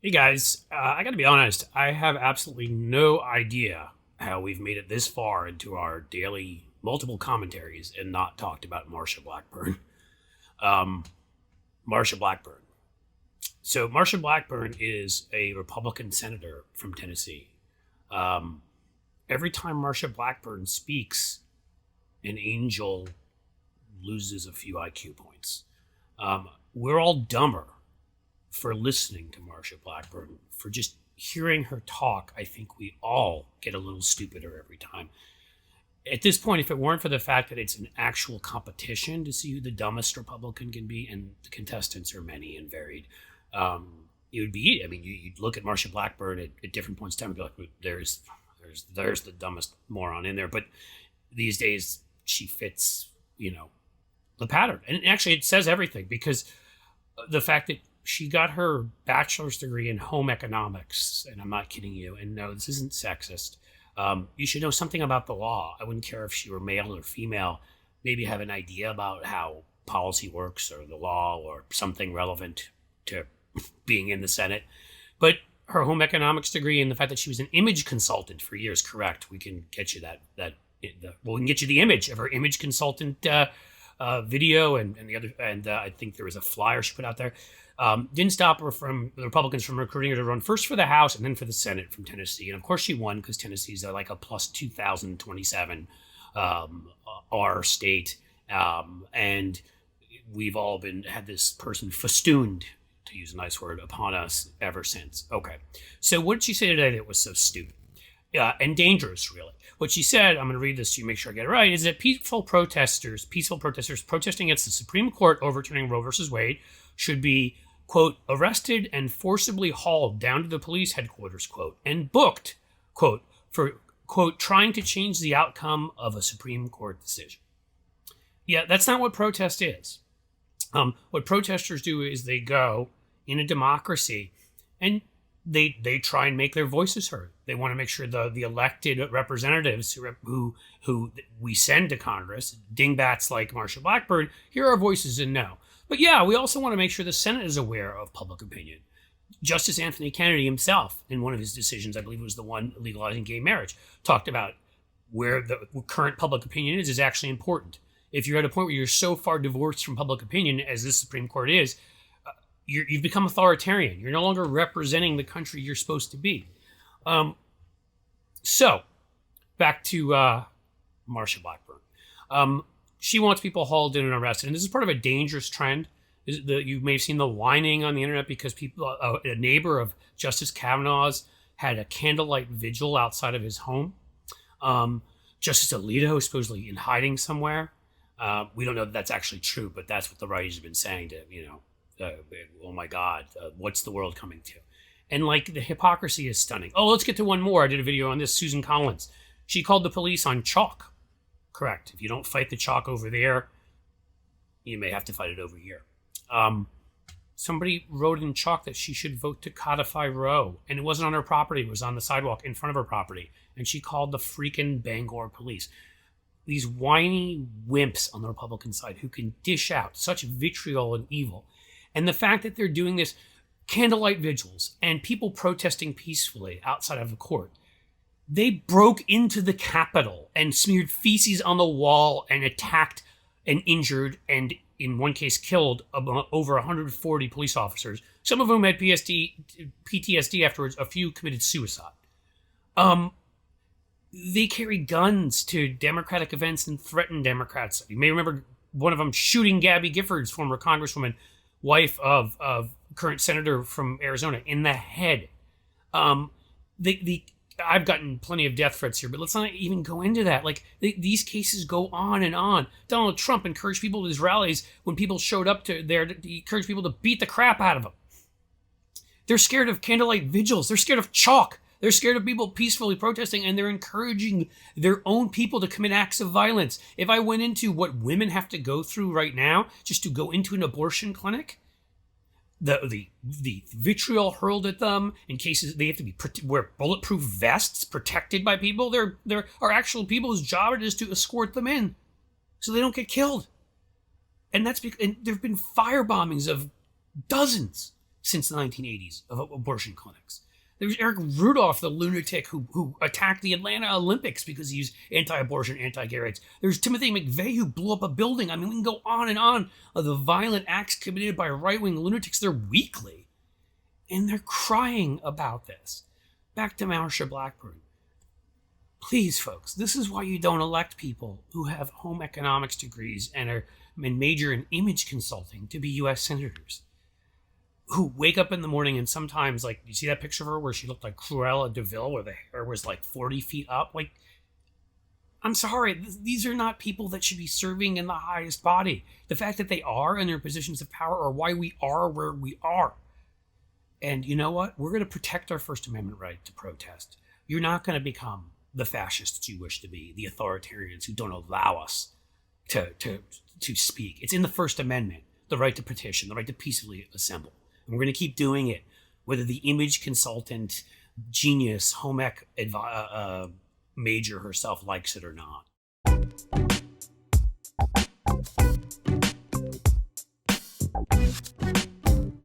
Hey guys, I gotta be honest, I have absolutely no idea how we've made it this far into our daily multiple commentaries and not talked about Marsha Blackburn. Um, Marsha Blackburn. So, Marsha Blackburn is a Republican senator from Tennessee. Um, every time Marsha Blackburn speaks, an angel loses a few IQ points. We're all dumber for listening to Marsha Blackburn, for just hearing her talk. I think we all get a little stupider every time. At this point, if it weren't for the fact that it's an actual competition to see who the dumbest Republican can be, and the contestants are many and varied, it would be. I mean, you'd look at Marsha Blackburn at different points in time and be like, there's the dumbest moron in there. But these days, she fits, the pattern, and actually, it says everything because the fact that she got her bachelor's degree in home economics, and I'm not kidding you. And no, this isn't sexist. You should know something about the law. I wouldn't care if she were male or female. Maybe have an idea about how policy works or the law or something relevant to being in the Senate. But her home economics degree and the fact that she was an image consultant for years, correct? We can get you we can get you the image of her image consultant video and the other, and I think there was a flyer she put out there. Didn't stop her from the Republicans from recruiting her to run first for the House and then for the Senate from Tennessee. And of course she won because Tennessee's like a plus 2027 R state. And we've all had this person festooned, to use a nice word, upon us ever since. Okay. So what did she say today that was so stupid? And dangerous, really. What she said, I'm going to read this to you, make sure I get it right, is that peaceful protesters protesting against the Supreme Court overturning Roe versus Wade should be, quote, arrested and forcibly hauled down to the police headquarters, quote, and booked, quote, for, quote, trying to change the outcome of a Supreme Court decision. Yeah, that's not what protest is. What protesters do is they go in a democracy and they try and make their voices heard. They want to make sure the elected representatives who we send to Congress, dingbats like Marsha Blackburn, hear our voices and know. But yeah, we also want to make sure the Senate is aware of public opinion. Justice Anthony Kennedy himself, in one of his decisions, I believe it was the one legalizing gay marriage, talked about where the current public opinion is actually important. If you're at a point where you're so far divorced from public opinion, as this Supreme Court is, you've become authoritarian. You're no longer representing the country you're supposed to be. So, back to Marsha Blackburn. She wants people hauled in and arrested. And this is part of a dangerous trend. You may have seen the whining on the internet because a neighbor of Justice Kavanaugh's had a candlelight vigil outside of his home. Justice Alito is supposedly in hiding somewhere. We don't know that that's actually true, but that's what the righties have been saying to, oh my God, what's the world coming to? And like the hypocrisy is stunning. Oh, let's get to one more. I did a video on this. Susan Collins. She called the police on chalk. Correct. If you don't fight the chalk over there, you may have to fight it over here. Somebody wrote in chalk that she should vote to codify Roe, and it wasn't on her property. It was on the sidewalk in front of her property. And she called the freaking Bangor police. These whiny wimps on the Republican side who can dish out such vitriol and evil. And the fact that they're doing this candlelight vigils and people protesting peacefully outside of the court. They broke into the Capitol and smeared feces on the wall and attacked and injured and, in one case, killed over 140 police officers, some of whom had PTSD afterwards. A few committed suicide. They carry guns to Democratic events and threaten Democrats. You may remember one of them shooting Gabby Giffords, former congresswoman, wife of current senator from Arizona, in the head. I've gotten plenty of death threats here, but let's not even go into that. These cases go on and on. Donald Trump encouraged people at his rallies when people showed up to there to encourage people to beat the crap out of him. They're scared of candlelight vigils. They're scared of chalk. They're scared of people peacefully protesting, and they're encouraging their own people to commit acts of violence. If I went into what women have to go through right now just to go into an abortion clinic, the vitriol hurled at them in cases they have to wear bulletproof vests protected by people. There are actual people whose job it is to escort them in so they don't get killed. And that's because there have been fire bombings of dozens since the 1980s of abortion clinics. There's Eric Rudolph, the lunatic who attacked the Atlanta Olympics because he's anti-abortion, anti-gay rights. There's Timothy McVeigh, who blew up a building. I mean, we can go on and on of the violent acts committed by right-wing lunatics. They're weekly. And they're crying about this. Back to Marsha Blackburn. Please, folks, this is why you don't elect people who have home economics degrees and major in image consulting to be U.S. senators, who wake up in the morning and sometimes, like, you see that picture of her where she looked like Cruella de Vil, where the hair was like 40 feet up? Like, I'm sorry, these are not people that should be serving in the highest body. The fact that they are in their positions of power are why we are where we are. And you know what? We're going to protect our First Amendment right to protest. You're not going to become the fascists you wish to be, the authoritarians who don't allow us to speak. It's in the First Amendment, the right to petition, the right to peacefully assemble. And we're going to keep doing it, whether the image consultant, genius, home ec major herself likes it or not.